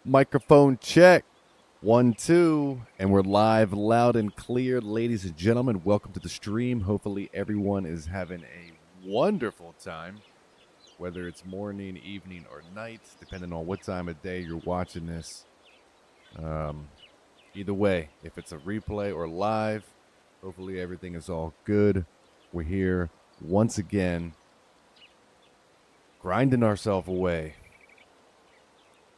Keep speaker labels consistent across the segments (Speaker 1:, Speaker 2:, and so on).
Speaker 1: Microphone check. 1, 2. And we're live, loud and clear. Ladies and gentlemen, welcome to the stream. Hopefully everyone is having a wonderful time, whether it's morning, evening, or night, depending on what time of day you're watching this. Either way, if it's a replay or live, hopefully everything is all good. We're here once again, grinding ourselves away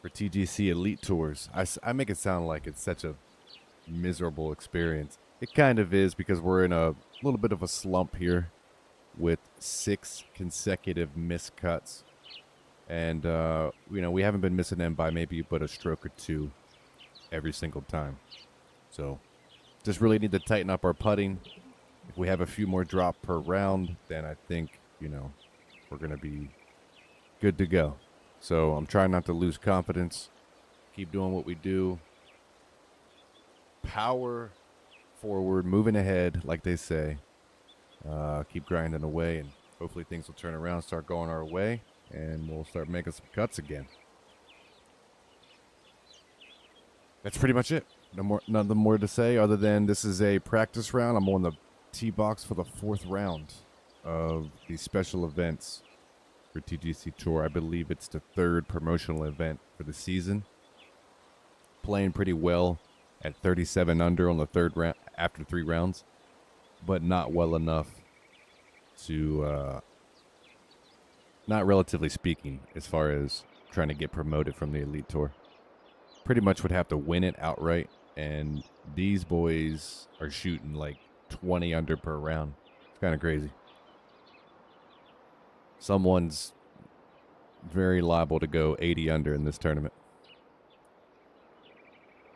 Speaker 1: for TGC Elite Tours. I make it sound like it's such a miserable experience. It kind of is, because we're in a little bit of a slump here with 6 consecutive missed cuts. And, we haven't been missing them by maybe but a stroke or 2 every single time. So just really need to tighten up our putting. If we have a few more drop per round, then I think, we're going to be good to go. So I'm trying not to lose confidence. Keep doing what we do. Power forward, moving ahead, like they say. Keep grinding away, and hopefully things will turn around, start going our way, and we'll start making some cuts again. That's pretty much it. Nothing more to say other than this is a practice round. I'm on the tee box for the 4th round of these special events for TGC Tour. I believe it's the 3rd promotional event for the season. Playing pretty well at 37 under on the 3rd round after 3 rounds, but not well enough to, not relatively speaking, as far as trying to get promoted from the Elite Tour. Pretty much would have to win it outright, and these boys are shooting like 20 under per round. It's kind of crazy. Someone's very liable to go 80 under in this tournament.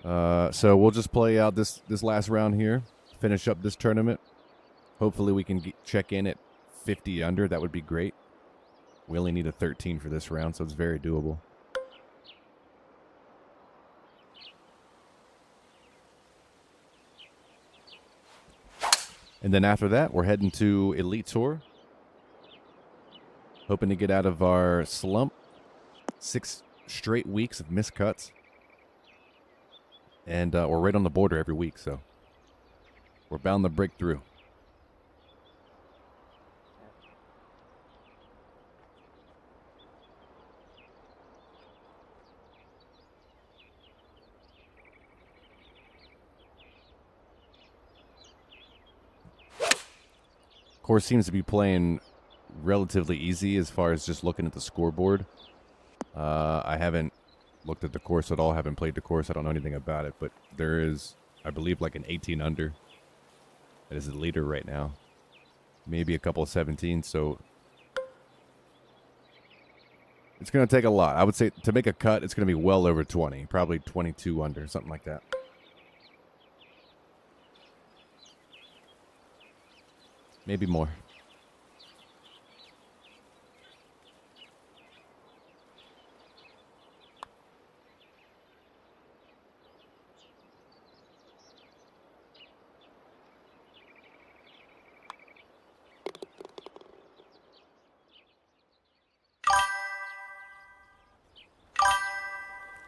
Speaker 1: So we'll just play out this last round here, finish up this tournament. Hopefully we can check in at 50 under. That would be great. We only need a 13 for this round, so it's very doable. And then after that, we're heading to Elite Tour. Hoping to get out of our slump. 6 straight weeks of missed cuts. And we're right on the border every week, so we're bound to break through. Course seems to be playing relatively easy as far as just looking at the scoreboard. I haven't looked at the course at all, haven't played the course, I don't know anything about it, but there is, I believe, like an 18 under that is the leader right now. Maybe a couple of 17, so it's going to take a lot. I would say to make a cut, it's going to be well over 20, probably 22 under, something like that. Maybe more.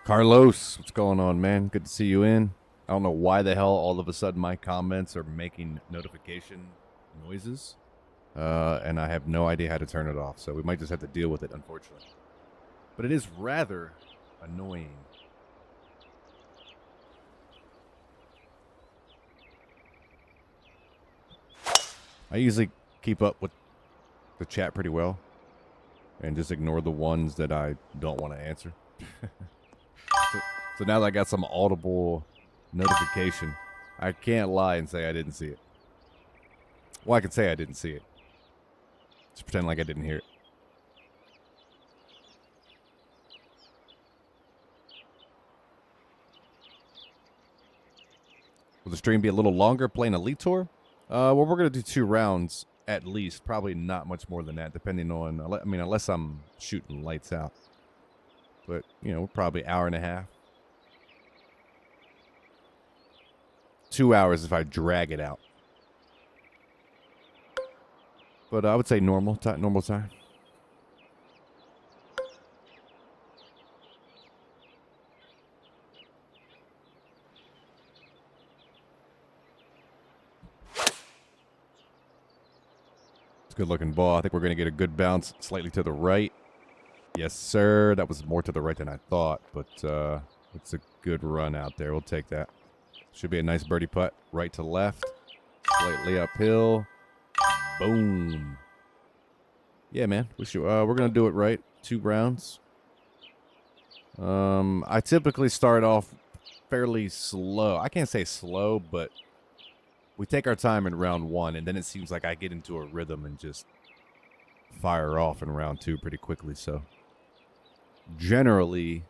Speaker 1: Carlos, what's going on, man? Good to see you in. I don't know why the hell all of a sudden my comments are making notification noises. And I have no idea how to turn it off, so we might just have to deal with it, unfortunately. But it is rather annoying. I usually keep up with the chat pretty well and just ignore the ones that I don't want to answer. So now that I got some audible notification, I can't lie and say I didn't see it. Well, I can say I didn't see it. Just pretend like I didn't hear it. Will the stream be a little longer playing Elite Tour? Well, we're going to do 2 rounds at least. Probably not much more than that, depending on, unless I'm shooting lights out. But, we're probably hour and a half. 2 hours if I drag it out. But I would say normal time. Good looking ball. I think we're going to get a good bounce slightly to the right. Yes, sir. That was more to the right than I thought, but it's a good run out there. We'll take that. Should be a nice birdie putt. Right to left. Slightly uphill. Boom. Yeah, man. We're going to do it right. 2 rounds. I typically start off fairly slow. I can't say slow, but we take our time in round 1, and then it seems like I get into a rhythm and just fire off in round 2 pretty quickly. So generally,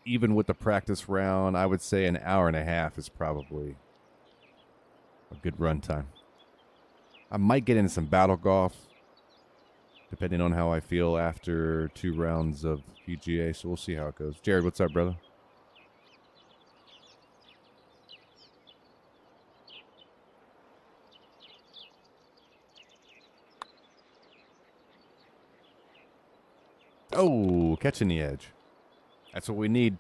Speaker 1: even with the practice round, I would say an hour and a half is probably a good run time. I might get into some battle golf, depending on how I feel after 2 rounds of PGA, so we'll see how it goes. Jared, what's up, brother? Oh, catching the edge. That's what we need.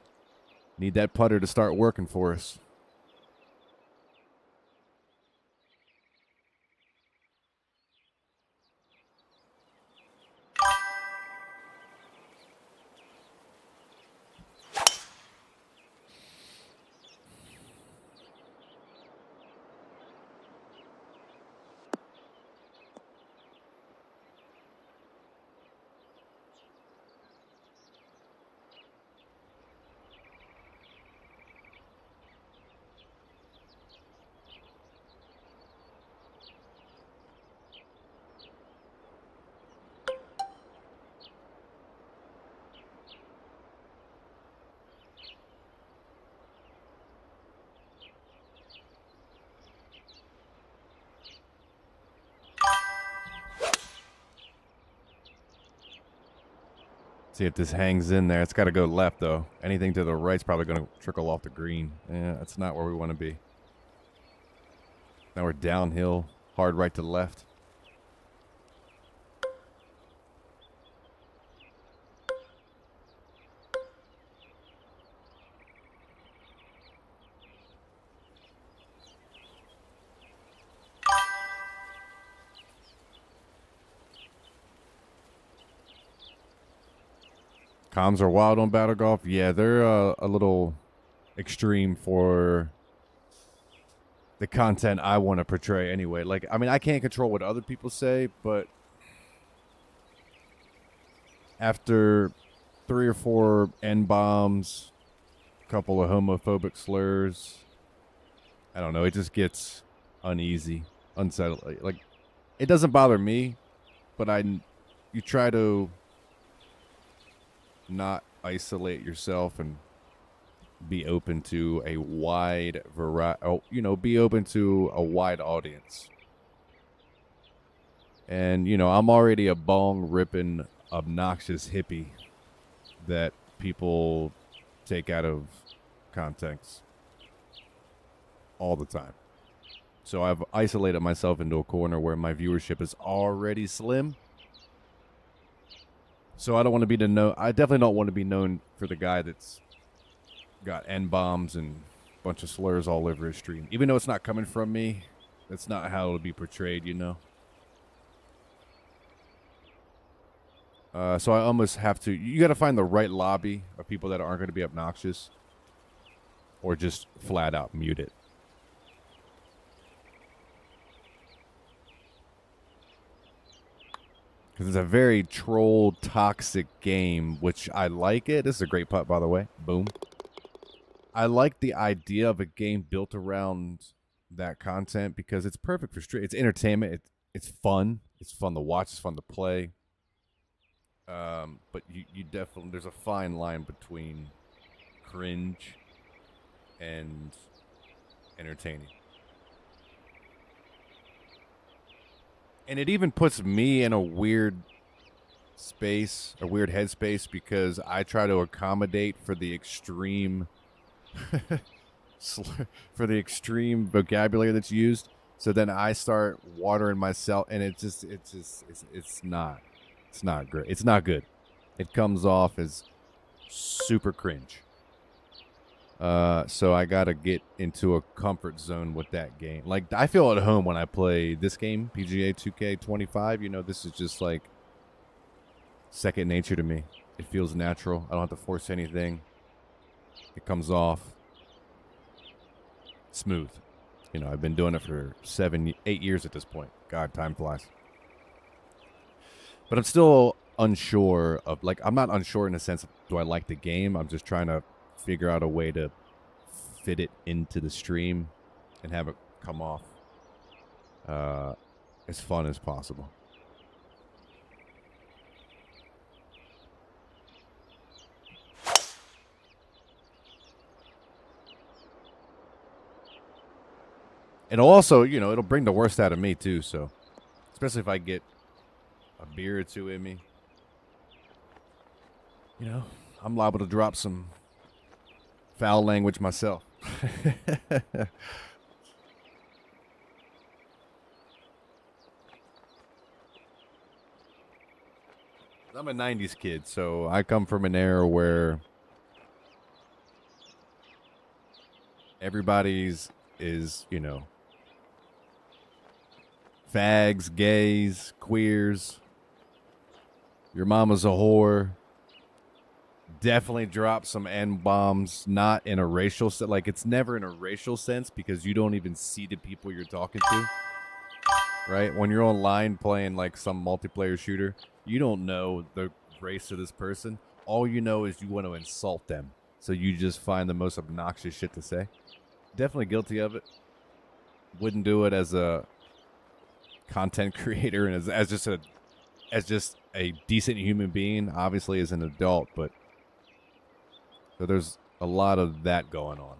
Speaker 1: Need that putter to start working for us. See if this hangs in there. It's got to go left, though. Anything to the right's probably going to trickle off the green. Yeah, that's not where we want to be. Now we're downhill, hard right to left. Comms are wild on Battle Golf. Yeah, they're a little extreme for the content I want to portray anyway. Like, I mean, I can't control what other people say, but after 3 or 4 N-bombs, a couple of homophobic slurs, I don't know, it just gets uneasy, unsettling. Like, it doesn't bother me, but you try to not isolate yourself and be open to a wide variety, be open to a wide audience. And, I'm already a bong-ripping, obnoxious hippie that people take out of context all the time. So I've isolated myself into a corner where my viewership is already slim. So I don't want to be I definitely don't want to be known for the guy that's got N-bombs and a bunch of slurs all over his stream. Even though it's not coming from me, that's not how it'll be portrayed, So I almost have to... You got to find the right lobby of people that aren't going to be obnoxious. Or just flat out mute it. Because it's a very troll, toxic game, which I like it. This is a great putt, by the way. Boom. I like the idea of a game built around that content because it's perfect for stream. It's entertainment. It's fun. It's fun to watch. It's fun to play. But you definitely... There's a fine line between cringe and entertaining. And it even puts me in a weird space, a weird headspace, because I try to accommodate for the extreme, for the extreme vocabulary that's used. So then I start watering myself, and it's not great. It's not good. It comes off as super cringe. So I gotta get into a comfort zone with that game. Like, I feel at home when I play this game, PGA 2K25. You know, this is just like second nature to me. It feels natural. I don't have to force anything. It comes off smooth. You know, I've been doing it for 8 years at this point. God, time flies. But I'm still unsure of, like, I'm not unsure in the sense of, do I like the game? I'm just trying to figure out a way to fit it into the stream and have it come off as fun as possible. And also, you know, it'll bring the worst out of me too, so especially if I get a beer or two in me. You know, I'm liable to drop some foul language myself. I'm a 90s kid, so I come from an era where everybody's is, you know, fags, gays, queers. Your mama's a whore. Definitely drop some N-bombs, not in a racial sense. Like, it's never in a racial sense because you don't even see the people you're talking to. Right? When you're online playing, like, some multiplayer shooter, you don't know the race of this person. All you know is you want to insult them. So you just find the most obnoxious shit to say. Definitely guilty of it. Wouldn't do it as a content creator and as just a decent human being, obviously as an adult, but so there's a lot of that going on,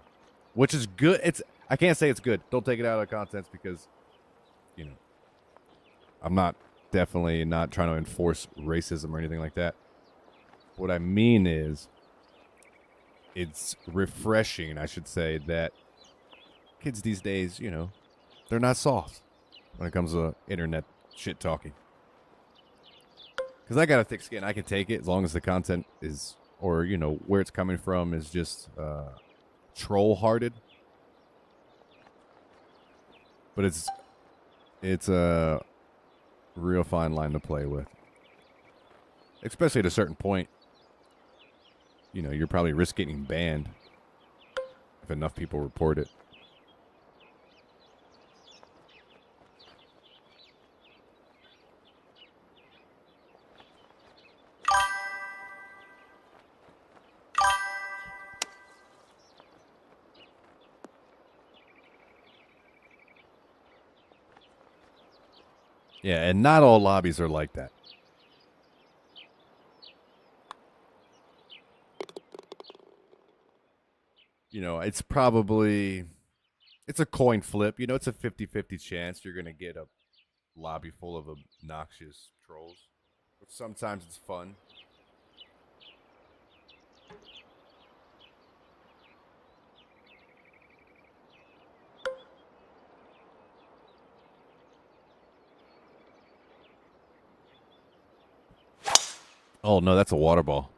Speaker 1: which is good. I can't say it's good. Don't take it out of context because, you know, I'm definitely not trying to enforce racism or anything like that. What I mean is, it's refreshing, I should say, that kids these days, you know, they're not soft when it comes to internet shit talking. Because I got a thick skin. I can take it as long as the content is, or, you know, where it's coming from is just troll-hearted. But it's a real fine line to play with. Especially at a certain point. You know, you're probably risk getting banned if enough people report it. Yeah, and not all lobbies are like that. You know, it's a coin flip. You know, it's a 50-50 chance you're going to get a lobby full of obnoxious trolls. But sometimes it's fun. Oh, no, that's a water ball.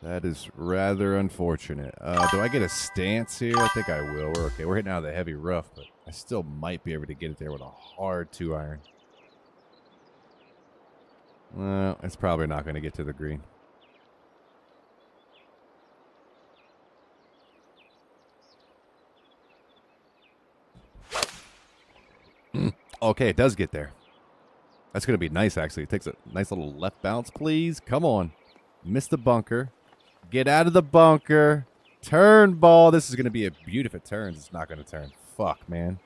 Speaker 1: That is rather unfortunate. Do I get a stance here? I think I will. We're okay. We're hitting out of the heavy rough, but I still might be able to get it there with a hard 2-iron. Well, it's probably not going to get to the green. Okay, it does get there. That's going to be nice, actually. It takes a nice little left bounce, please. Come on. Miss the bunker. Get out of the bunker. Turn ball. This is going to be a beauty. If it turns, it's not going to turn. Fuck, man.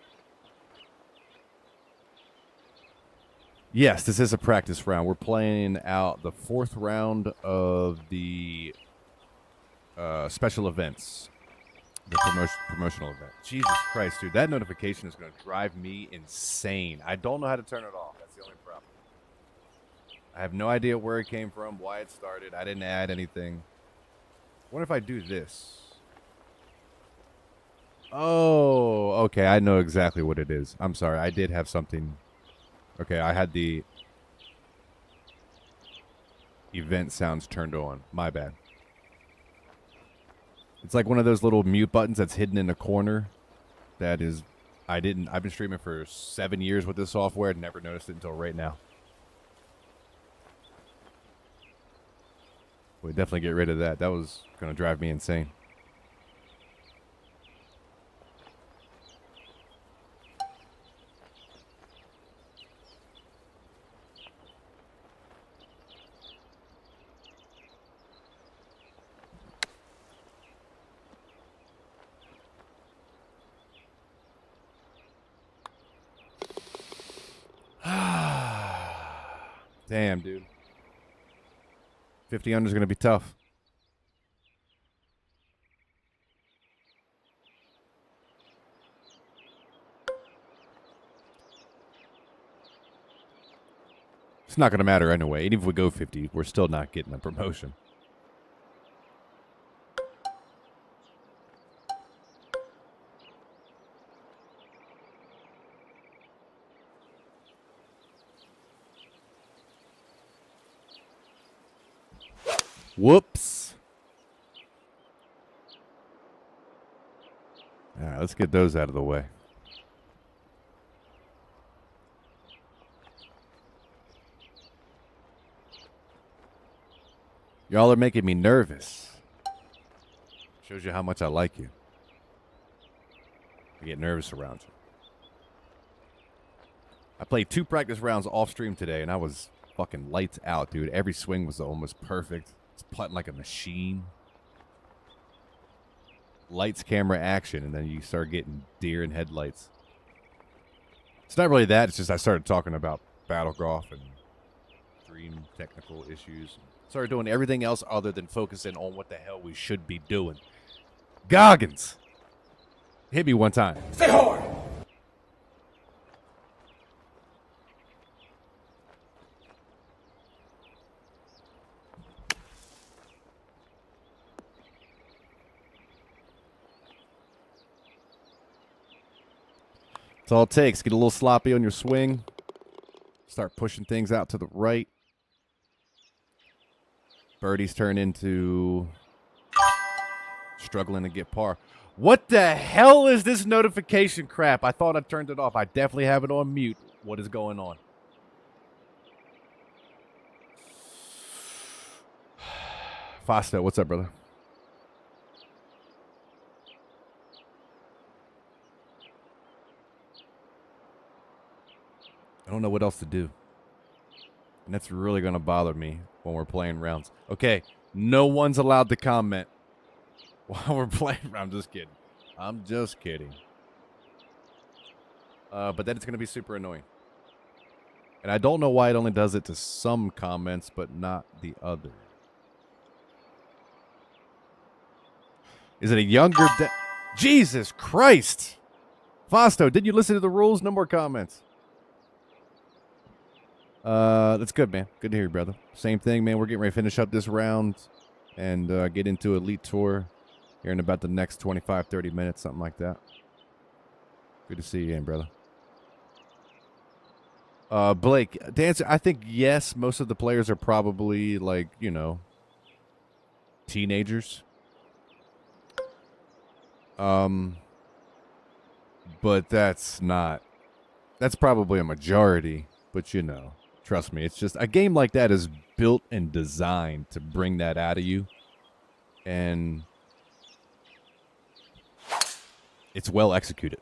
Speaker 1: Yes, this is a practice round. We're playing out the 4th round of the special events. The promotional event. Jesus Christ, dude. That notification is going to drive me insane. I don't know how to turn it off. That's the only problem. I have no idea where it came from, why it started. I didn't add anything. What if I do this? Oh, okay. I know exactly what it is. I'm sorry. I did have something Okay, I had the event sounds turned on. My bad. It's like one of those little mute buttons that's hidden in a corner. That is, I've been streaming for 7 years with this software. Never noticed it until right now. We definitely get rid of that. That was going to drive me insane. Damn, dude. 50 under is going to be tough. It's not going to matter anyway. Even if we go 50, we're still not getting a promotion. Whoops. All right, let's get those out of the way. Y'all are making me nervous. Shows you how much I like you. I get nervous around you. I played 2 practice rounds off stream today, and I was fucking lights out, dude. Every swing was almost perfect. It's putting like a machine. Lights, camera, action, and then you start getting deer in headlights. It's not really that. It's just I started talking about battle golf and dream technical issues. Started doing everything else other than focusing on what the hell we should be doing. Goggins, hit me one time.
Speaker 2: Stay hard.
Speaker 1: That's all it takes. Get a little sloppy on your swing. Start pushing things out to the right. Birdies turn into struggling to get par. What the hell is this notification crap? I thought I turned it off. I definitely have it on mute. What is going on? Fosto, what's up, brother? I don't know what else to do. And that's really going to bother me when we're playing rounds. Okay, no one's allowed to comment while we're playing. I'm just kidding. I'm just kidding. But then it's going to be super annoying. And I don't know why it only does it to some comments, but not the other. Is it a younger... Jesus Christ! Fosto, did you listen to the rules? No more comments. That's good, man. Good to hear you, brother. Same thing, man. We're getting ready to finish up this round and get into Elite Tour here in about the next 25, 30 minutes, something like that. Good to see you again, brother. Blake, to answer, I think yes, most of the players are probably like, you know, teenagers. But that's probably a majority, but you know. Trust me, it's just a game like that is built and designed to bring that out of you. And it's well executed.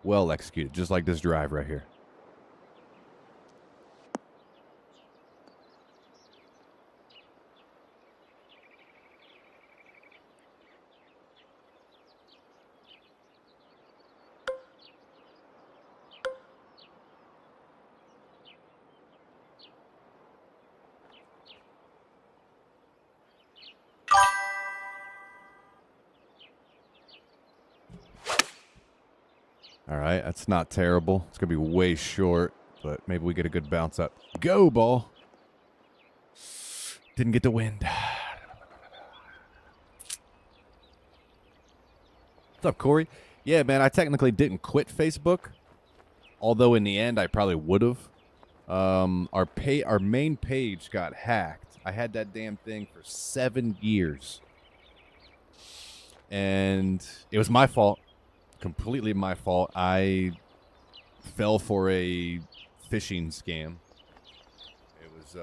Speaker 1: Well executed, just like this drive right here. All right, that's not terrible. It's going to be way short, but maybe we get a good bounce up. Go, ball. Didn't get the wind. What's up, Corey? Yeah, man, I technically didn't quit Facebook. Although in the end, I probably would have. Our main page got hacked. I had that damn thing for 7 years. And it was my fault. Completely my fault. I fell for a phishing scam. It was,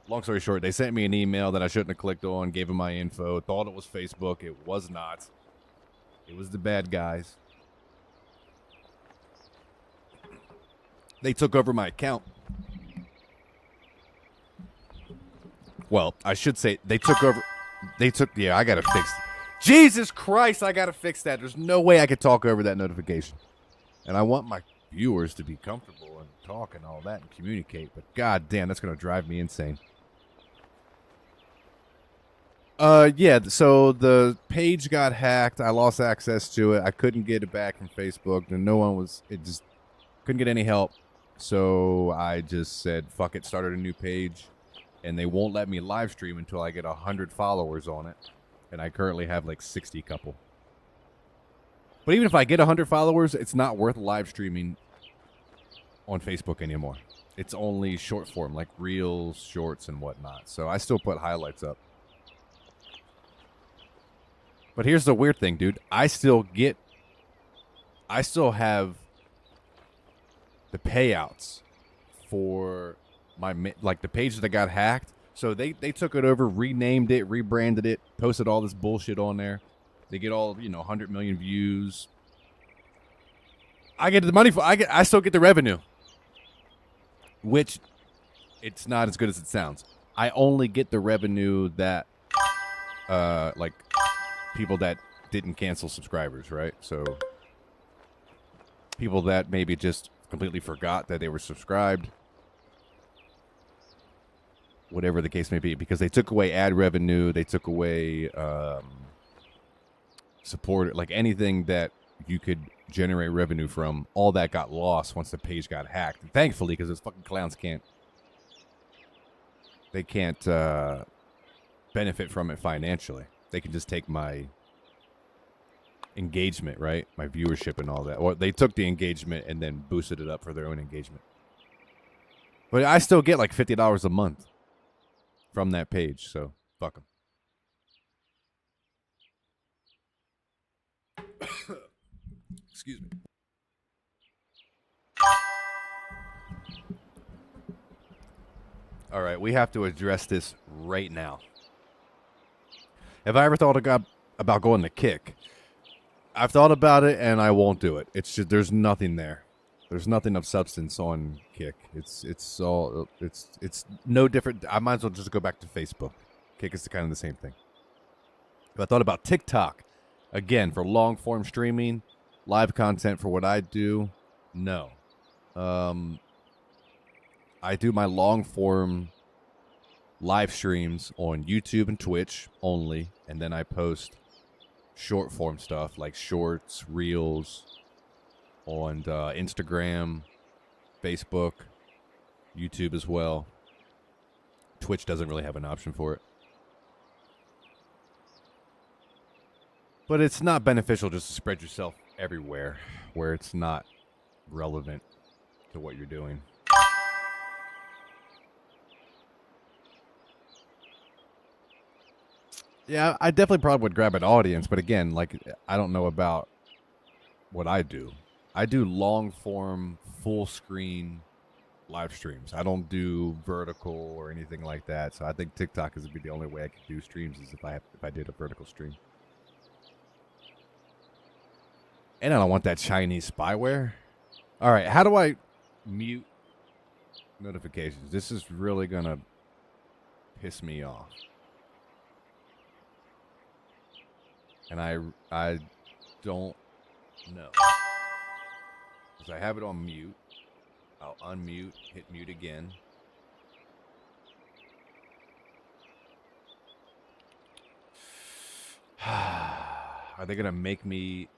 Speaker 1: long story short, they sent me an email that I shouldn't have clicked on, gave them my info, thought it was Facebook. It was not. It was the bad guys. They took over my account. Well, I should say they took over. Yeah, I got to fix it. Jesus Christ, I got to fix that. There's no way I could talk over that notification. And I want my viewers to be comfortable and talk and all that and communicate. But god damn, that's going to drive me insane. Yeah, so the page got hacked. I lost access to it. I couldn't get it back from Facebook. And it just couldn't get any help. So I just said, fuck it, started a new page. And they won't let me live stream until I get 100 followers on it. And I currently have like 60 couple. But even if I get 100 followers, it's not worth live streaming on Facebook anymore. It's only short form, like reels, shorts, and whatnot. So I still put highlights up. But here's the weird thing, dude. I still have the payouts for the page that got hacked. So they took it over, renamed it, rebranded it, posted all this bullshit on there. They get all, 100 million views. I get the money I still get the revenue. Which, it's not as good as it sounds. I only get the revenue that, people that didn't cancel subscribers, right? So, people that maybe just completely forgot that they were subscribed. Whatever the case may be, because they took away ad revenue, they took away support, like anything that you could generate revenue from, all that got lost once the page got hacked. And thankfully, because those fucking clowns can't benefit from it financially. They can just take my engagement, right? My viewership and all that. Or they took the engagement and then boosted it up for their own engagement. But I still get like $50 a month from that page, so fuck them. Excuse me. All right, we have to address this right now. Have I ever thought about going to Kick? I've thought about it, and I won't do it. It's just there's nothing there. There's nothing of substance on Kick. It's no different. I might as well just go back to Facebook. Kick is kind of the same thing. But I thought about TikTok. Again, for long form streaming, live content for what I do. No. I do my long form live streams on YouTube and Twitch only, and then I post short form stuff like shorts, reels on Instagram, Facebook, YouTube as well. Twitch doesn't really have an option for it. But it's not beneficial just to spread yourself everywhere where it's not relevant to what you're doing. Yeah, I definitely probably would grab an audience, but again, like, I don't know about what I do. I do long form, full screen live streams. I don't do vertical or anything like that. So I think TikTok is gonna be the only way I could do streams is if I did a vertical stream. And I don't want that Chinese spyware. All right, how do I mute notifications? This is really gonna piss me off. And I don't know. Because I have it on mute. I'll unmute, hit mute again. Are they going to make me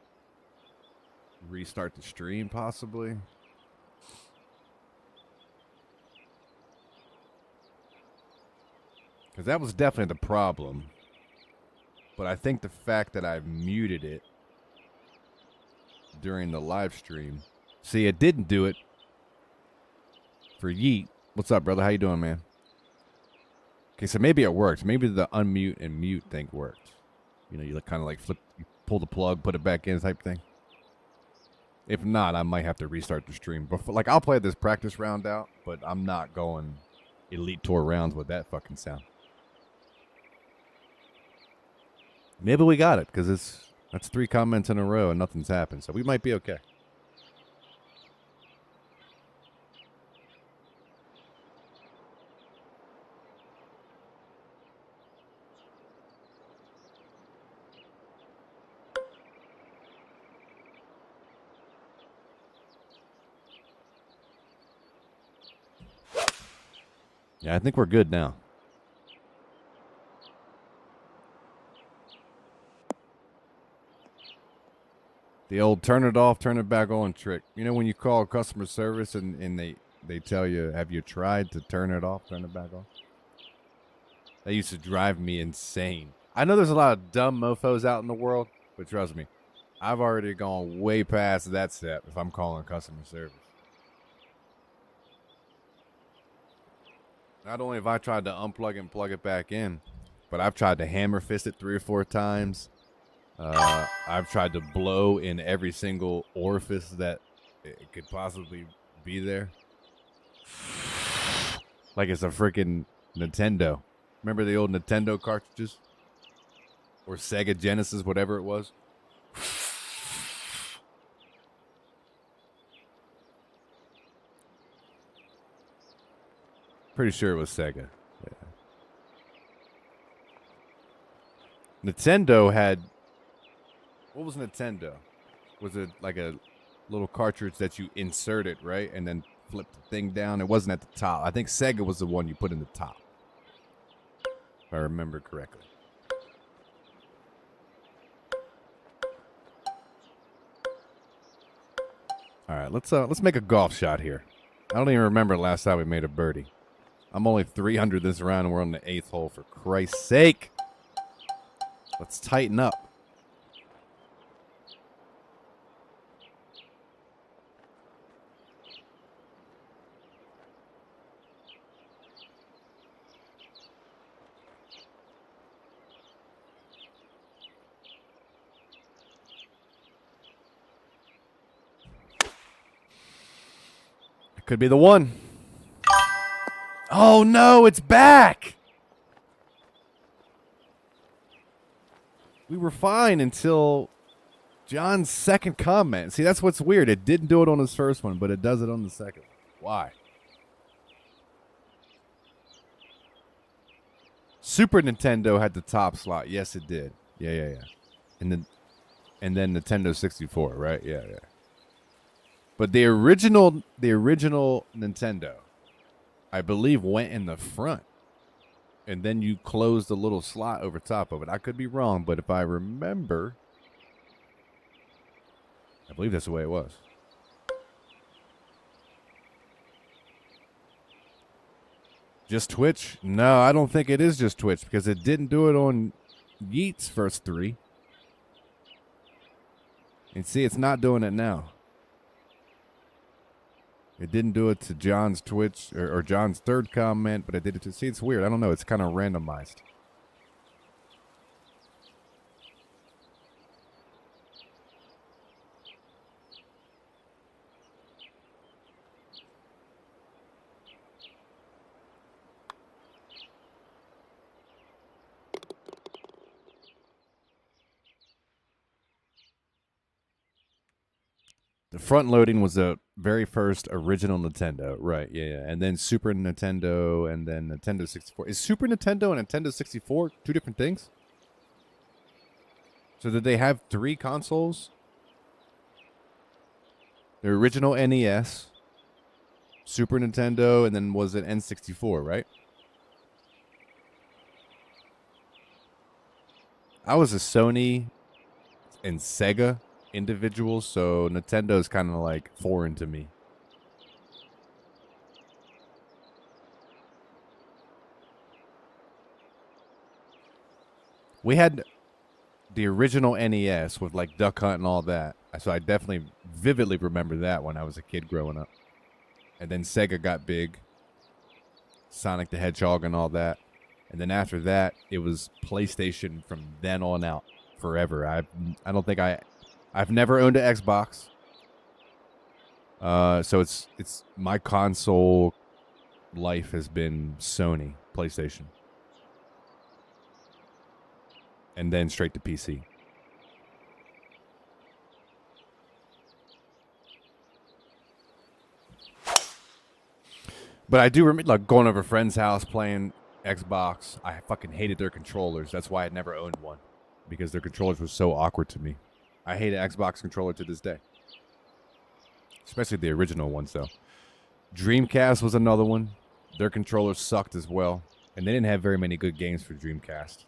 Speaker 1: restart the stream, possibly? Because that was definitely the problem. But I think the fact that I've muted it during the live stream. See, it didn't do it for Yeet. What's up, brother? How you doing, man? Okay, so maybe it worked. Maybe the unmute and mute thing worked. You know, you kind of like flip, you pull the plug, put it back in type thing. If not, I might have to restart the stream. Before, like, I'll play this practice round out, but I'm not going Elite Tour rounds with that fucking sound. Maybe we got it, because that's 3 comments in a row and nothing's happened, so we might be okay. Yeah, I think we're good now. The old turn it off, turn it back on trick. You know when you call customer service and they tell you, have you tried to turn it off, turn it back on? That used to drive me insane. I know there's a lot of dumb mofos out in the world, but trust me, I've already gone way past that step if I'm calling customer service. Not only have I tried to unplug and plug it back in, but I've tried to hammer fist it 3 or 4 times. I've tried to blow in every single orifice that it could possibly be there. Like it's a freaking Nintendo. Remember the old Nintendo cartridges? Or Sega Genesis, whatever it was? Pretty sure it was Sega. Yeah. Nintendo had... What was Nintendo? Was it like a little cartridge that you inserted, right? And then flip the thing down? It wasn't at the top. I think Sega was the one you put in the top. If I remember correctly. All right, let's make a golf shot here. I don't even remember last time we made a birdie. I'm only 300 this round and we're on the 8th hole, for Christ's sake. Let's tighten up. Could be the one. Oh no, it's back. We were fine until John's second comment. See, that's what's weird. It didn't do it on his first one, but it does it on the second. Why? Super Nintendo had the top slot. Yes, it did. Yeah. And then Nintendo 64, right? Yeah. But the original Nintendo, I believe, went in the front. And then you closed the little slot over top of it. I could be wrong, but if I remember, I believe that's the way it was. Just Twitch? No, I don't think it is just Twitch, because it didn't do it on Yeet's first 3. And see, it's not doing it now. It didn't do it to John's Twitch or John's third comment, but it did it to... See, it's weird. I don't know. It's kind of randomized. The front loading was the very first original Nintendo. Right, yeah. And then Super Nintendo, and then Nintendo 64. Is Super Nintendo and Nintendo 64 2 different things? So did they have 3 consoles? The original NES, Super Nintendo, and then was it N64, right? I was a Sony and Sega individual, so Nintendo's kind of like foreign to me. We had the original NES with like Duck Hunt and all that, so I definitely vividly remember that when I was a kid growing up. And then Sega got big. Sonic the Hedgehog and all that. And then after that, it was PlayStation from then on out forever. I don't think I've never owned an Xbox. So it's my console life has been Sony, PlayStation. And then straight to PC. But I do remember like going over a friend's house playing Xbox. I fucking hated their controllers. That's why I never owned one. Because their controllers were so awkward to me. I hate an Xbox controller to this day. Especially the original ones, though. Dreamcast was another one. Their controllers sucked as well. And they didn't have very many good games for Dreamcast.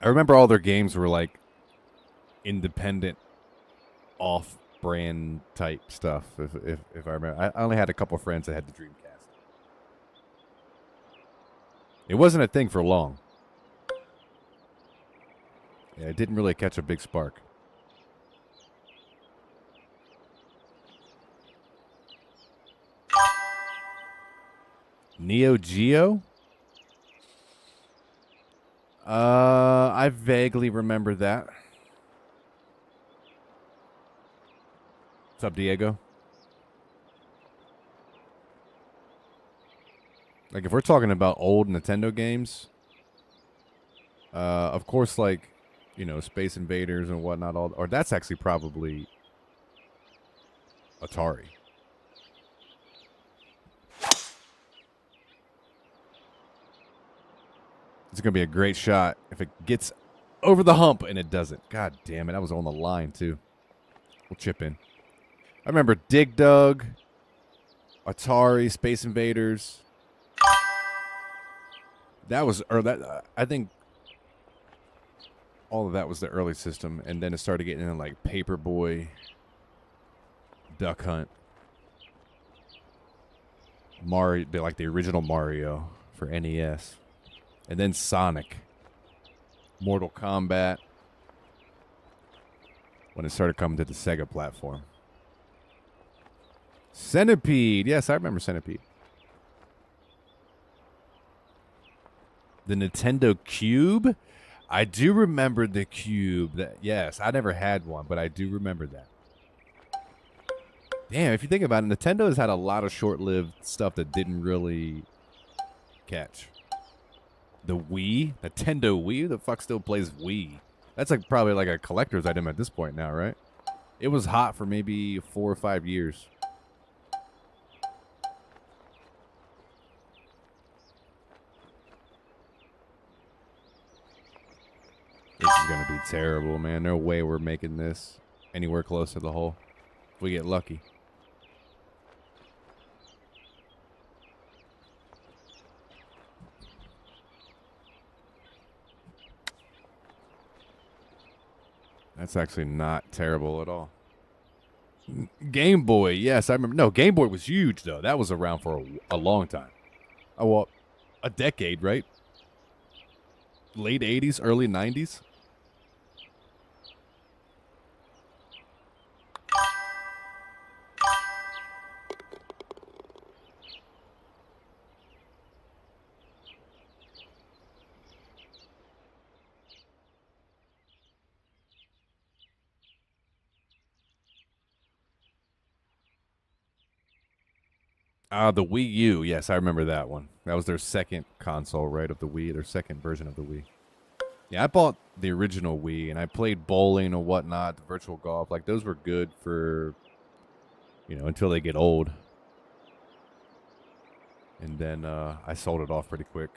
Speaker 1: I remember all their games were like independent, off-brand type stuff, if I remember. I only had a couple friends that had the Dreamcast. It wasn't a thing for long. Yeah, it didn't really catch a big spark. Neo Geo? I vaguely remember that. What's up, Diego? Like, if we're talking about old Nintendo games, of course, like, you know, Space Invaders and whatnot, or that's actually probably Atari. It's going to be a great shot if it gets over the hump, and it doesn't. God damn it, I was on the line, too. We'll chip in. I remember Dig Dug, Atari, Space Invaders. That was, or that I think all of that was the early system, and then it started getting in like Paperboy, Duck Hunt, Mario, like the original Mario for NES, and then Sonic, Mortal Kombat, when it started coming to the Sega platform. Centipede, yes, I remember Centipede. The Nintendo Cube? I do remember the Cube. Yes, I never had one, but I do remember that. Damn, if you think about it, Nintendo has had a lot of short-lived stuff that didn't really catch. The Wii? Nintendo Wii? Who the fuck still plays Wii? That's like probably like a collector's item at this point now, right? It was hot for maybe 4 or 5 years. This is going to be terrible, man. No way we're making this anywhere close to the hole. If we get lucky. That's actually not terrible at all. Game Boy, yes, I remember. No, Game Boy was huge, though. That was around for a long time. Oh, well, a decade, right? Late 80s, early 90s? The Wii U. Yes, I remember that one. That was their second console, right, of the Wii, their second version of the Wii. Yeah, I bought the original Wii, and I played bowling and whatnot, virtual golf. Like, those were good for, you know, until they get old. And then I sold it off pretty quick.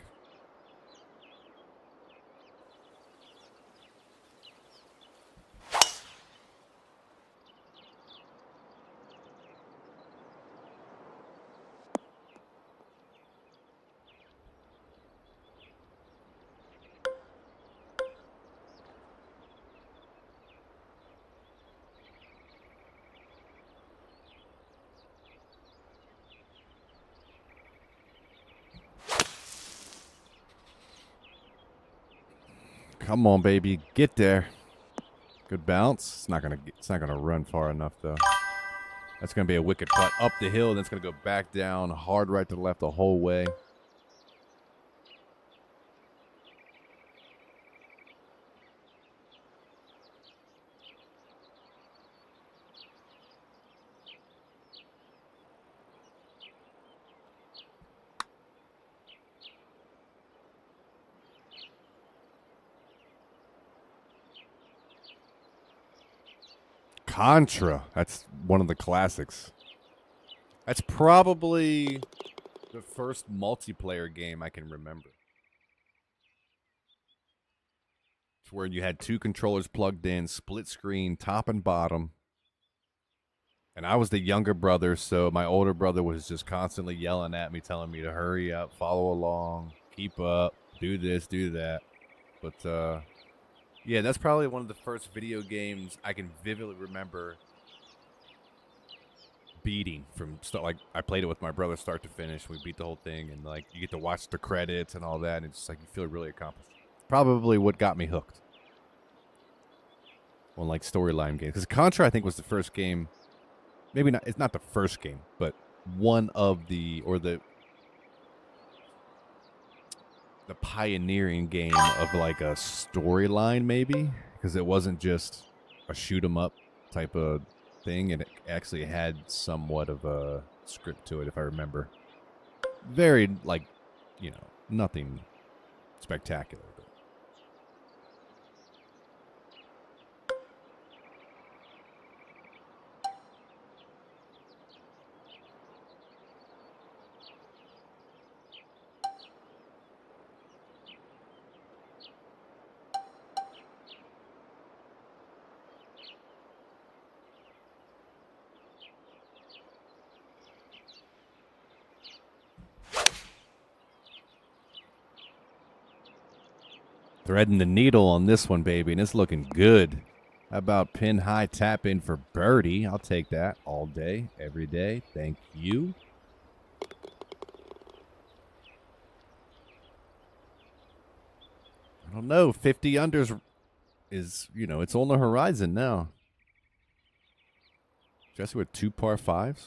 Speaker 1: Come on, baby, get there. Good bounce. It's not gonna run far enough though. That's going to be a wicked putt up the hill, and it's going to go back down, hard right to left the whole way. Contra. That's one of the classics. That's probably the first multiplayer game I can remember. It's where you had 2 controllers plugged in, split screen, top and bottom. And I was the younger brother, so my older brother was just constantly yelling at me, telling me to hurry up, follow along, keep up, do this, do that. But, yeah, that's probably one of the first video games I can vividly remember beating from start. Like, I played it with my brother start to finish. We beat the whole thing, and like you get to watch the credits and all that, and it's just like you feel really accomplished. Probably what got me hooked on like storyline games. Because Contra, I think, was the first game. Maybe not. It's not the first game, but one of the pioneering game of like a storyline, maybe, because it wasn't just a shoot 'em up type of thing, and it actually had somewhat of a script to it, if I remember. Very, like, you know, nothing spectacular. But. Threading the needle on this one, baby, and it's looking good. How about pin high tap in for birdie? I'll take that all day, every day. Thank you. I don't know. 50 unders is, you know, it's on the horizon now. Jesse with 2 par 5s.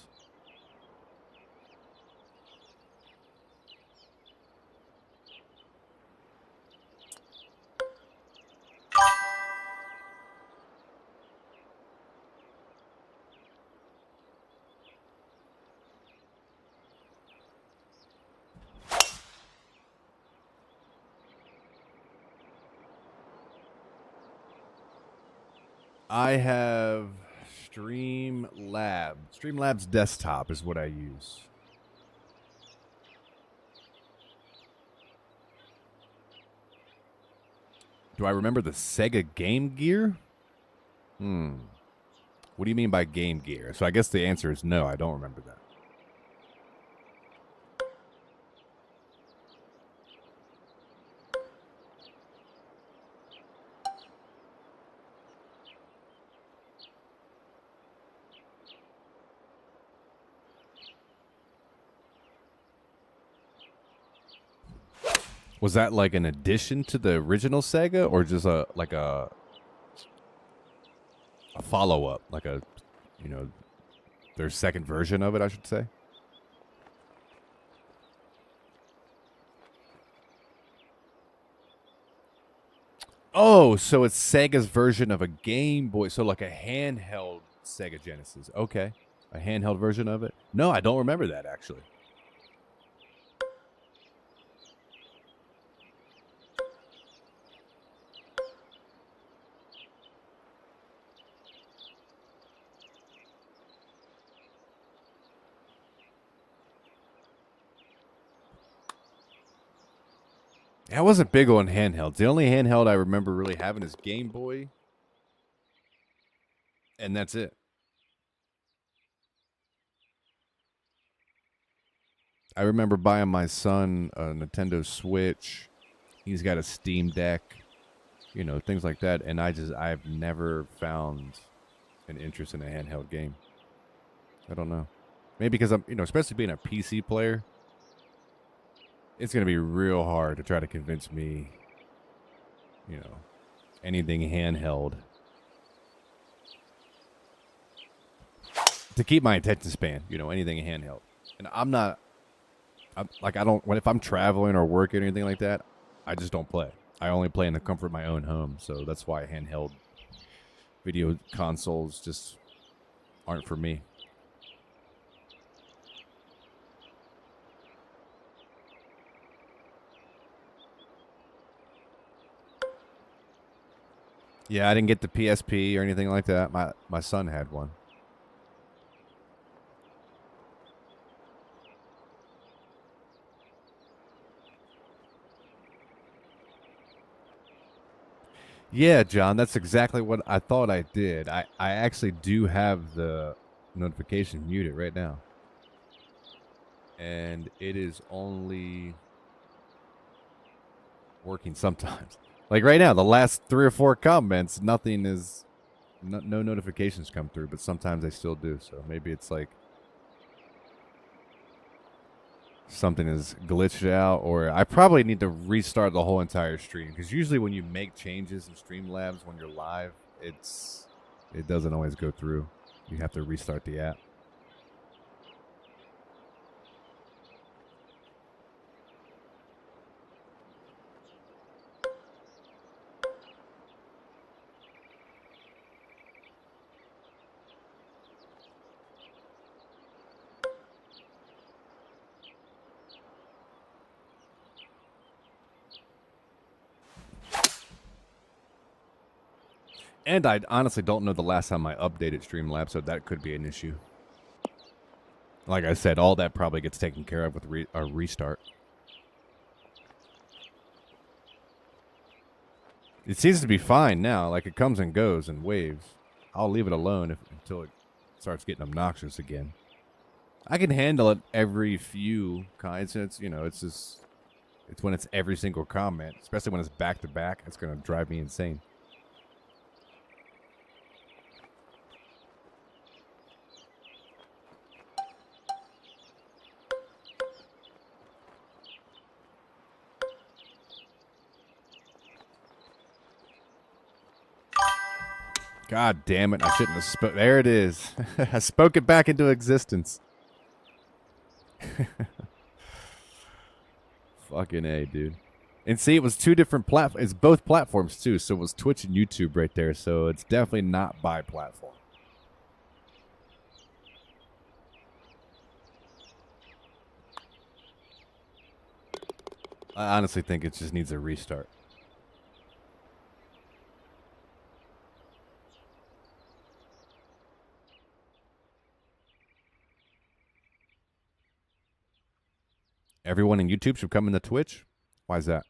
Speaker 1: I have Streamlabs. Streamlabs desktop is what I use. Do I remember the Sega Game Gear? What do you mean by Game Gear? So I guess the answer is no, I don't remember that. Was that like an addition to the original Sega, or just a follow up, like a, you know, their second version of it, I should say? Oh, so it's Sega's version of a Game Boy, so like a handheld Sega Genesis. Okay, a handheld version of it. No, I don't remember that actually. I wasn't big on handhelds. The only handheld I remember really having is Game Boy, and that's it. I remember buying my son a Nintendo Switch. He's got a Steam Deck, you know, things like that. And I've never found an interest in a handheld game. I don't know. Maybe because I'm, you know, especially being a PC player, it's going to be real hard to try to convince me, you know, anything handheld. to keep my attention span, anything handheld. And I don't, if I'm traveling or working or anything like that, I just don't play. I only play in the comfort of my own home. So that's why handheld video consoles just aren't for me. Yeah, I didn't get the PSP or anything like that. My son had one. Yeah, John, that's exactly what I thought I did. I actually do have the notification muted right now. And it is only working sometimes. Like right now, the last 3 or 4 comments, nothing is, no notifications come through, but sometimes they still do. So maybe it's like something is glitched out, or I probably need to restart the whole entire stream, because usually when you make changes in Streamlabs when you're live, it doesn't always go through. You have to restart the app. And I honestly don't know the last time I updated Streamlabs, so that could be an issue. Like I said, all that probably gets taken care of with a restart. It seems to be fine now. Like, it comes and goes in waves. I'll leave it alone until it starts getting obnoxious again. I can handle it every few kinds. It's it's when it's every single comment, especially when it's back to back. It's gonna drive me insane. God damn it, I shouldn't have spoke. There it is. I spoke it back into existence. Fucking A, dude. And see, it was 2 different platforms. It's both platforms, too. So it was Twitch and YouTube right there. So it's definitely not by platform. I honestly think it just needs a restart. Everyone in YouTube should come into Twitch? Why is that?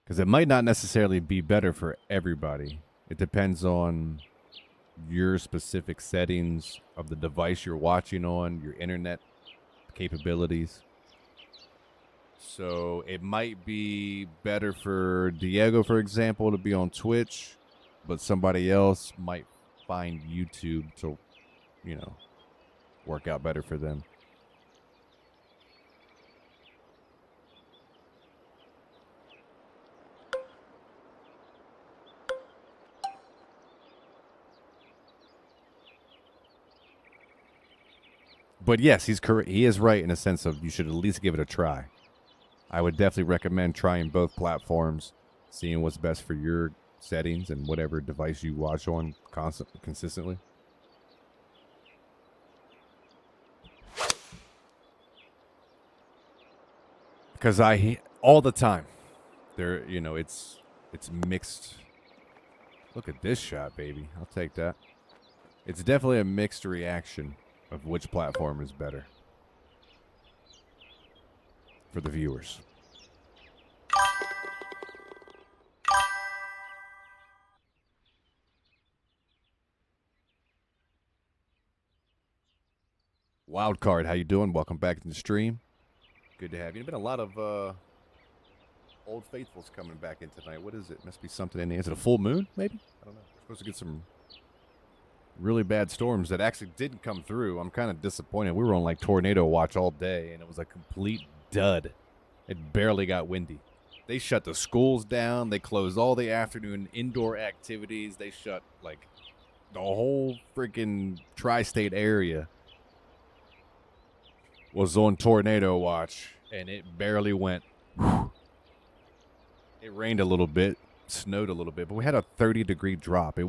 Speaker 1: Because it might not necessarily be better for everybody. It depends on your specific settings of the device you're watching on, your internet capabilities. So it might be better for Diego, for example, to be on Twitch, but somebody else might find YouTube to, work out better for them. But yes, he's correct. He is right in a sense of you should at least give it a try. I would definitely recommend trying both platforms, seeing what's best for your settings and whatever device you watch on consistently. Because all the time, there, it's mixed. Look at this shot, baby. I'll take that. It's definitely a mixed reaction of which platform is better for the viewers. Wildcard, how you doing? Welcome back to the stream. Good to have you. There's been a lot of old faithfuls coming back in tonight. What is it? Must be something in there. Is it a full moon, maybe? I don't know. We're supposed to get some really bad storms that actually didn't come through. I'm kind of disappointed. We were on like tornado watch all day, and it was a complete dud. It barely got windy. They shut the schools down. They closed all the afternoon indoor activities. They shut, like, The whole freaking tri-state area was on tornado watch, and it barely went. It rained a little bit, snowed a little bit, but we had a 30-degree drop. It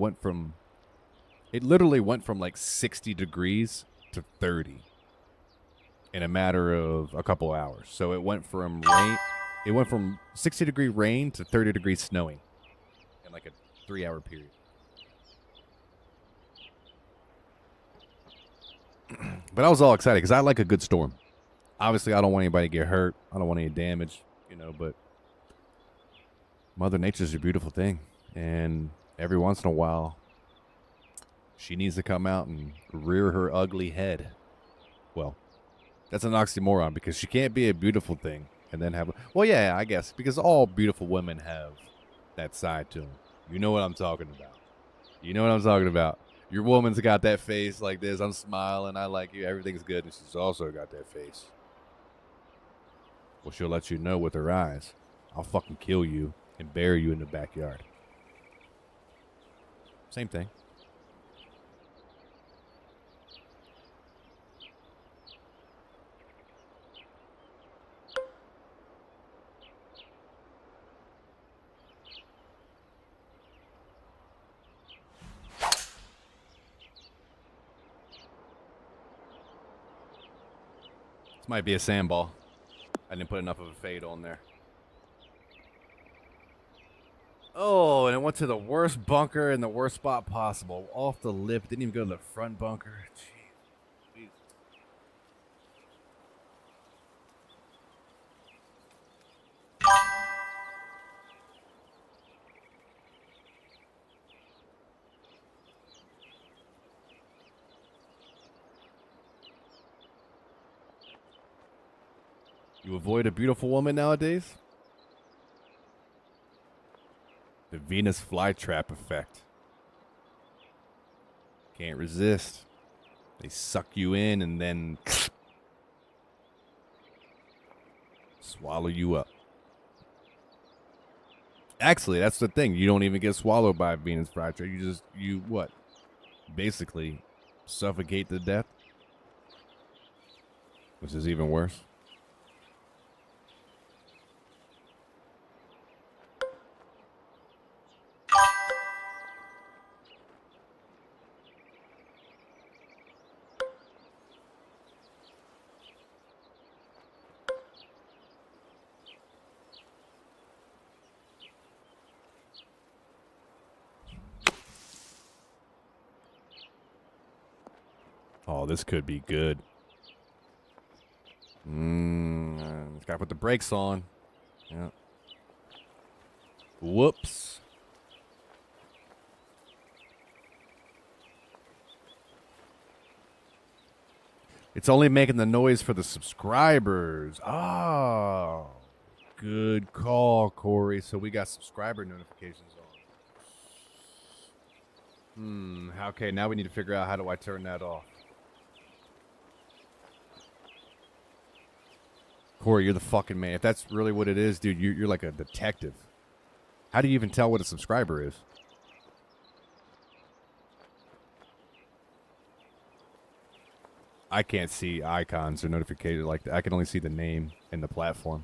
Speaker 1: literally went from like 60 degrees to 30 in a matter of a couple hours. So it went from 60-degree rain to 30-degree snowing in like a 3-hour period. But I was all excited because I like a good storm. Obviously, I don't want anybody to get hurt. I don't want any damage, but Mother Nature's a beautiful thing. And every once in a while, she needs to come out and rear her ugly head. Well, that's an oxymoron because she can't be a beautiful thing and then have... Well, yeah, I guess. Because all beautiful women have that side to them. You know what I'm talking about. Your woman's got that face like this. I'm smiling. I like you. Everything's good. And she's also got that face. Well, she'll let you know with her eyes. I'll fucking kill you and bury you in the backyard. Same thing. This might be a sandball. I didn't put enough of a fade on there. Oh, and it went to the worst bunker in the worst spot possible. Off the lip. Didn't even go to the front bunker. Jeez. You avoid a beautiful woman nowadays? The Venus flytrap effect. Can't resist. They suck you in and then swallow you up. Actually, that's the thing. You don't even get swallowed by a Venus flytrap. You what? Basically suffocate to death. Which is even worse. Oh, this could be good. Gotta put the brakes on. Yeah. Whoops. It's only making the noise for the subscribers. Oh, good call, Corey. So we got subscriber notifications on. Okay, now we need to figure out how do I turn that off. Corey, you're the fucking man. If that's really what it is, dude, you're like a detective. How do you even tell what a subscriber is? I can't see icons or notifications like that. I can only see the name and the platform.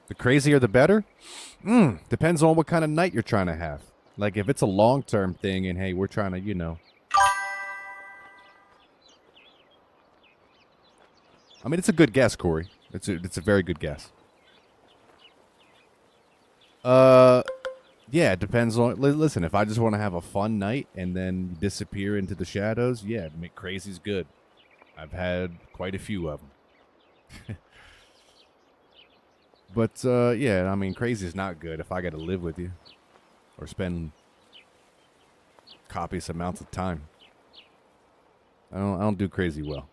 Speaker 1: The crazier the better? Depends on what kind of night you're trying to have. Like if it's a long-term thing and hey, we're trying to, I mean, it's a good guess, Corey. It's a very good guess. Yeah, it depends on... Listen, if I just want to have a fun night and then disappear into the shadows, yeah, crazy's good. I've had quite a few of them. But, yeah, I mean, crazy's not good if I got to live with you. Or spend copious amounts of time. I don't do crazy well.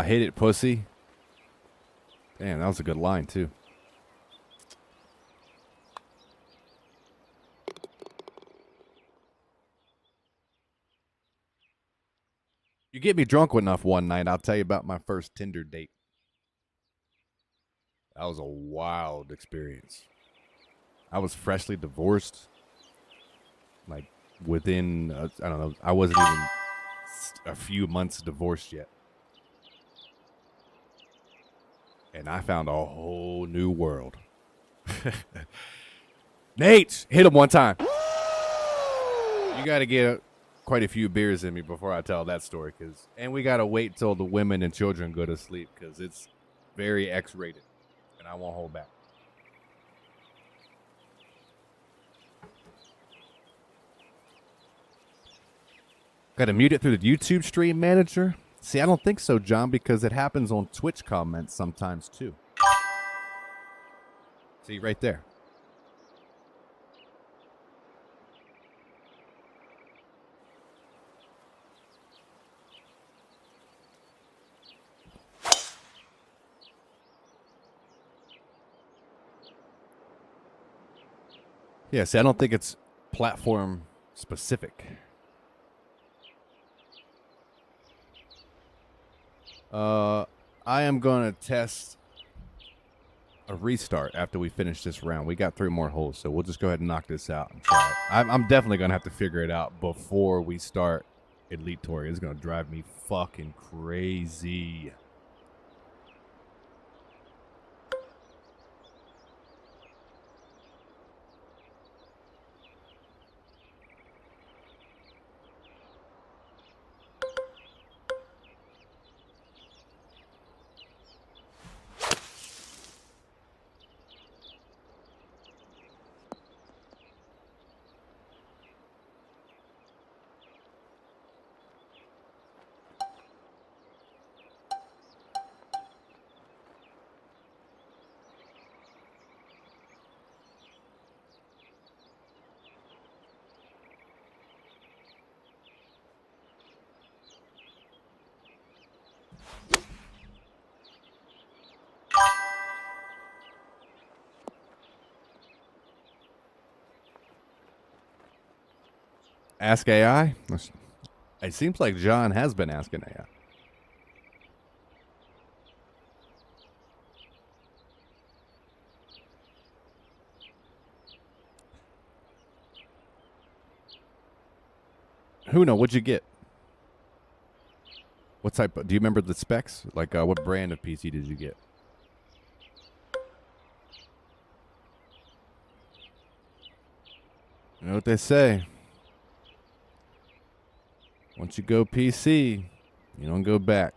Speaker 1: Hit it, pussy. Damn, that was a good line, too. You get me drunk enough one night, I'll tell you about my first Tinder date. That was a wild experience. I was freshly divorced. Like within, I don't know, I wasn't even a few months divorced yet. And I found a whole new world. Nate, hit him one time. You got to get quite a few beers in me before I tell that story. And we got to wait till the women and children go to sleep because it's very X-rated. And I won't hold back. Got to mute it through the YouTube stream manager? See, I don't think so, John, because it happens on Twitch comments sometimes, too. See, right there. Yeah, see, I don't think it's platform specific. I am going to test a restart after we finish this round. We got 3 more holes, so we'll just go ahead and knock this out and try it. I'm definitely going to have to figure it out before we start Elite Tour. It's going to drive me fucking crazy. Ask AI? It seems like John has been asking AI. Who know? What'd you get? What type of, do you remember the specs? Like, what brand of PC did you get? You know what they say. Once you go PC, you don't go back.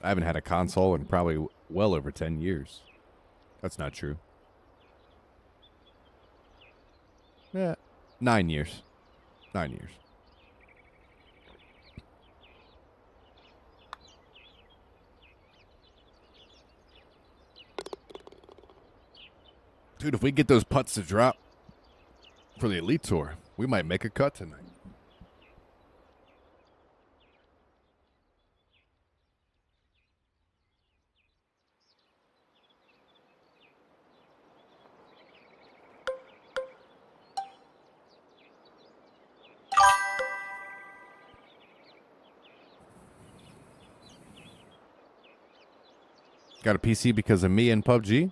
Speaker 1: I haven't had a console in probably well over 10 years. That's not true. Yeah, 9 years. 9 years. Dude, if we get those putts to drop for the Elite Tour, we might make a cut tonight. Got a PC because of me and PUBG?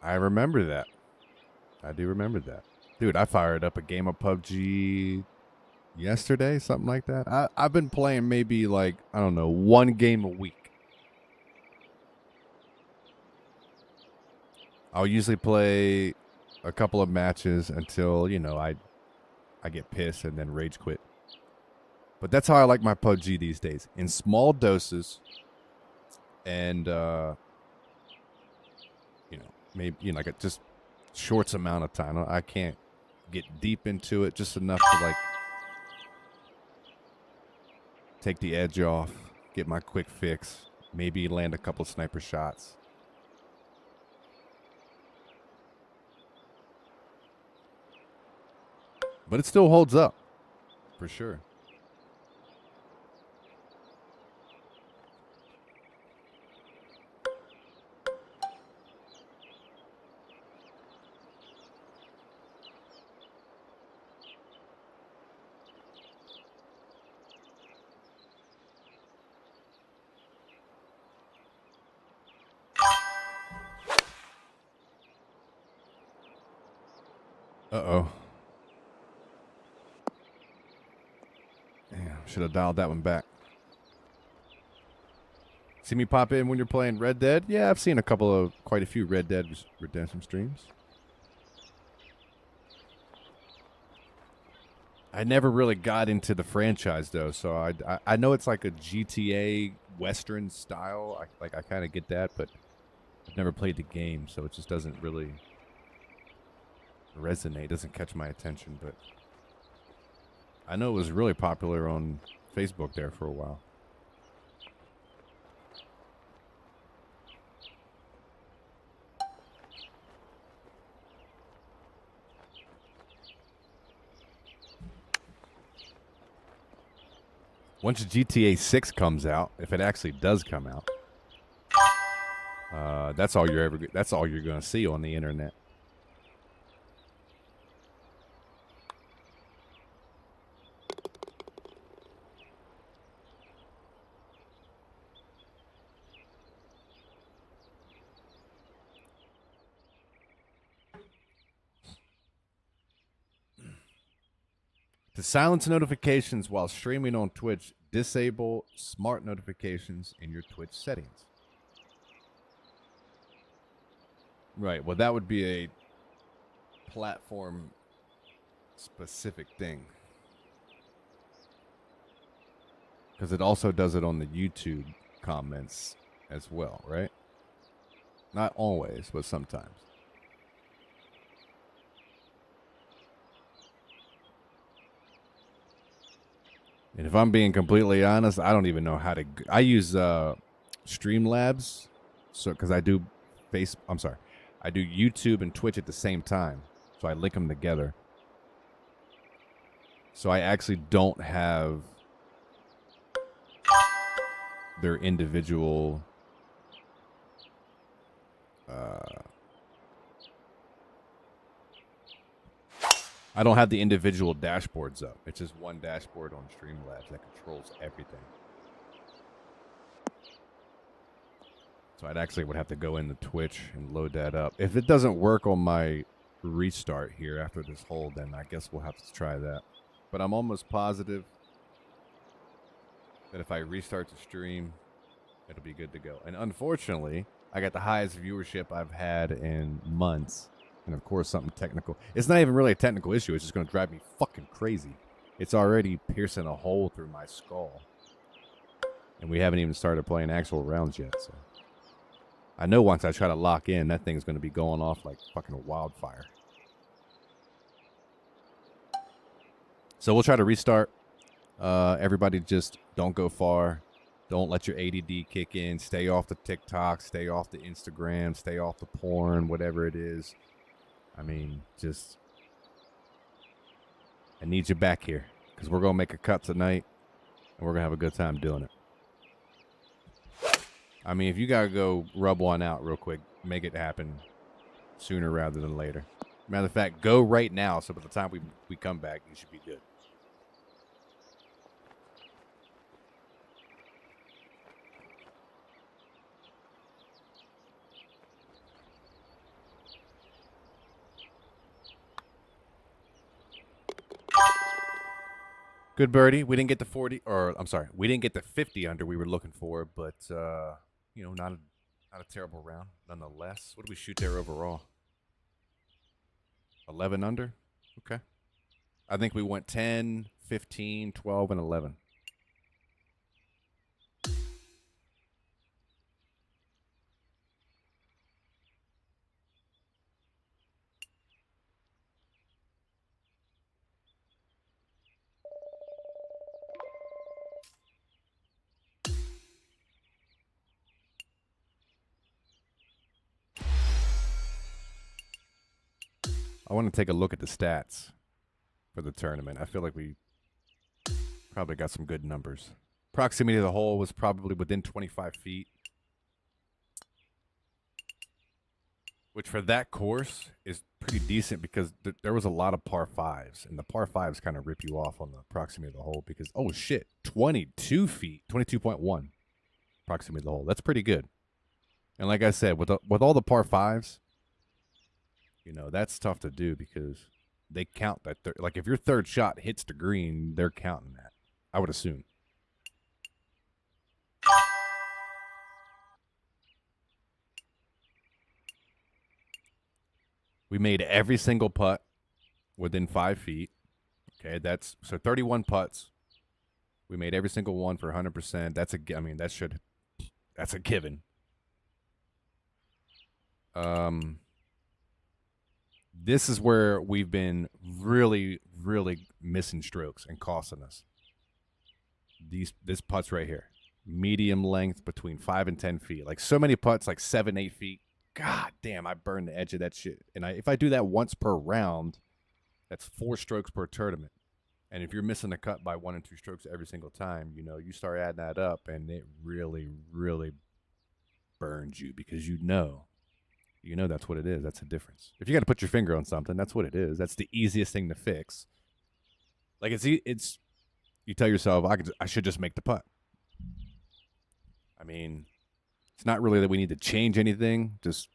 Speaker 1: I remember that. I do remember that. Dude, I fired up a game of PUBG yesterday, something like that. I've been playing maybe like, I don't know, 1 game a week. I'll usually play a couple of matches until, you know, I get pissed and then rage quit. But that's how I like my PUBG these days. In small doses and, you know, maybe, you know, like a just short amount of time. I can't get deep into it, just enough to like take the edge off, get my quick fix, maybe land a couple sniper shots. But it still holds up, for sure. Uh-oh. Damn, should have dialed that one back. See me pop in when you're playing Red Dead? Yeah, I've seen quite a few Red Dead Redemption streams. I never really got into the franchise though, so I know it's like a GTA Western style. I kind of get that, but I've never played the game, so it just doesn't really resonate. Doesn't catch my attention. But I know it was really popular on Facebook there for a while. Once GTA 6 comes out, if it actually does come out, that's all you're going to see on the internet. To silence notifications while streaming on Twitch, disable smart notifications in your Twitch settings. Right, well that would be a platform specific thing. Because it also does it on the YouTube comments as well, right? Not always, but sometimes. And if I'm being completely honest, I don't even know how to. I use Streamlabs, so because I do I do YouTube and Twitch at the same time, so I link them together. So I actually don't have their individual. I don't have the individual dashboards up. It's just one dashboard on Streamlabs that controls everything. So I'd actually would have to go into Twitch and load that up. If it doesn't work on my restart here after this hold, then I guess we'll have to try that. But I'm almost positive that if I restart the stream, it'll be good to go. And unfortunately, I got the highest viewership I've had in months. And of course, something technical. It's not even really a technical issue. It's just going to drive me fucking crazy. It's already piercing a hole through my skull. And we haven't even started playing actual rounds yet. So I know once I try to lock in, that thing's going to be going off like fucking wildfire. So we'll try to restart. Everybody just don't go far. Don't let your ADD kick in. Stay off the TikTok. Stay off the Instagram. Stay off the porn, whatever it is. I mean, just, I need you back here because we're going to make a cut tonight and we're going to have a good time doing it. I mean, if you got to go rub one out real quick, make it happen sooner rather than later. Matter of fact, go right now so by the time we come back, you should be good. Good birdie. We didn't get the 40, or I'm sorry, we didn't get the 50 under we were looking for, but you know, not a terrible round nonetheless. What did we shoot there overall? 11 under? Okay. I think we went 10, 15, 12, and 11. I want to take a look at the stats for the tournament. I feel like we probably got some good numbers. Proximity to the hole was probably within 25 feet. Which for that course is pretty decent because there was a lot of par fives. And the par fives kind of rip you off on the proximity of the hole because, oh shit, 22 feet, 22.1 proximity of the hole. That's pretty good. And like I said, with all the par fives, you know, that's tough to do because they count that. Like if your third shot hits the green, they're counting that. I would assume. We made every single putt within 5 feet. Okay, that's so 31 putts. We made every single one for 100%. That's a given. This is where we've been really, really missing strokes and costing us. This putts right here, medium length between 5 and 10 feet. Like so many putts, like 7, 8 feet. God damn, I burned the edge of that shit. And if I do that once per round, that's 4 strokes per tournament. And if you're missing a cut by 1 and 2 strokes every single time, you start adding that up, and it really, really burns you because you know that's what it is. That's the difference. If you got to put your finger on something, that's what it is. That's the easiest thing to fix. Like it's you tell yourself, I should just make the putt. I mean, it's not really that we need to change anything. Just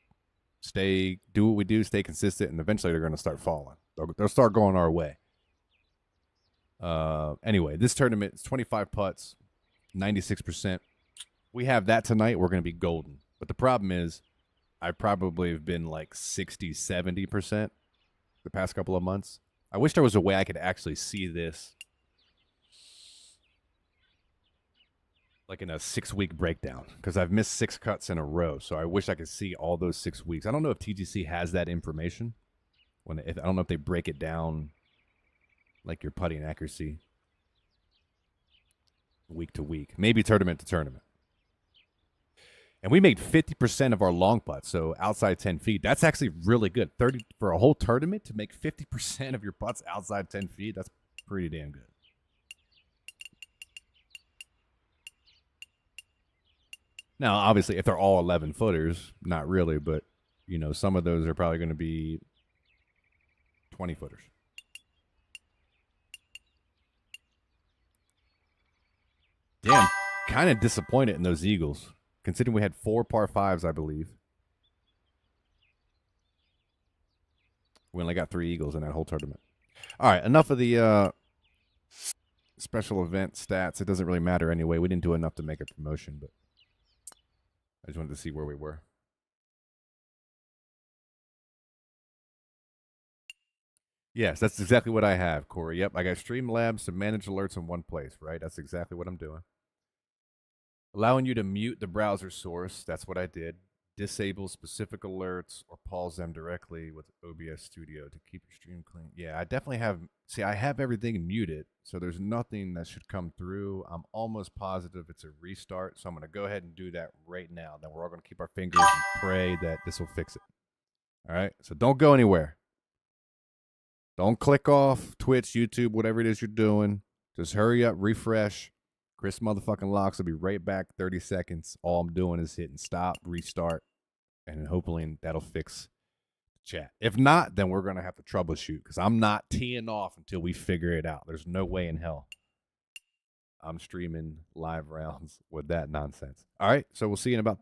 Speaker 1: do what we do, stay consistent, and eventually they're going to start falling. They'll start going our way. Anyway, this tournament is 25 putts, 96%. We have that tonight. We're going to be golden. But the problem is, I probably have been like 60, 70% the past couple of months. I wish there was a way I could actually see this like in a 6-week breakdown, because I've missed 6 cuts in a row. So I wish I could see all those 6 weeks. I don't know if TGC has that information. I don't know if they break it down like your putting accuracy week to week, maybe tournament to tournament. And we made 50% of our long putts, so outside 10 feet. That's actually really good. 30 for a whole tournament to make 50% of your putts outside 10 feet. That's pretty damn good. Now, obviously, if they're all 11 footers, not really, but some of those are probably going to be 20 footers. Damn, kind of disappointed in those eagles, considering we had 4 par 5s, I believe. We only got 3 eagles in that whole tournament. All right, enough of the special event stats. It doesn't really matter anyway. We didn't do enough to make a promotion, but I just wanted to see where we were. Yes, that's exactly what I have, Corey. Yep, I got Streamlabs to manage alerts in one place, right? That's exactly what I'm doing. Allowing you to mute the browser source. That's what I did. Disable specific alerts or pause them directly with OBS Studio to keep your stream clean. Yeah, I definitely have. See, I have everything muted, so there's nothing that should come through. I'm almost positive it's a restart, so I'm going to go ahead and do that right now. Then we're all going to keep our fingers and pray that this will fix it. All right, so don't go anywhere. Don't click off Twitch, YouTube, whatever it is you're doing. Just hurry up, refresh. Chris motherfucking Locks will be right back 30 seconds. All I'm doing is hitting stop, restart, and hopefully that'll fix the chat. If not, then we're going to have to troubleshoot, because I'm not teeing off until we figure it out. There's no way in hell I'm streaming live rounds with that nonsense. All right, so we'll see you in about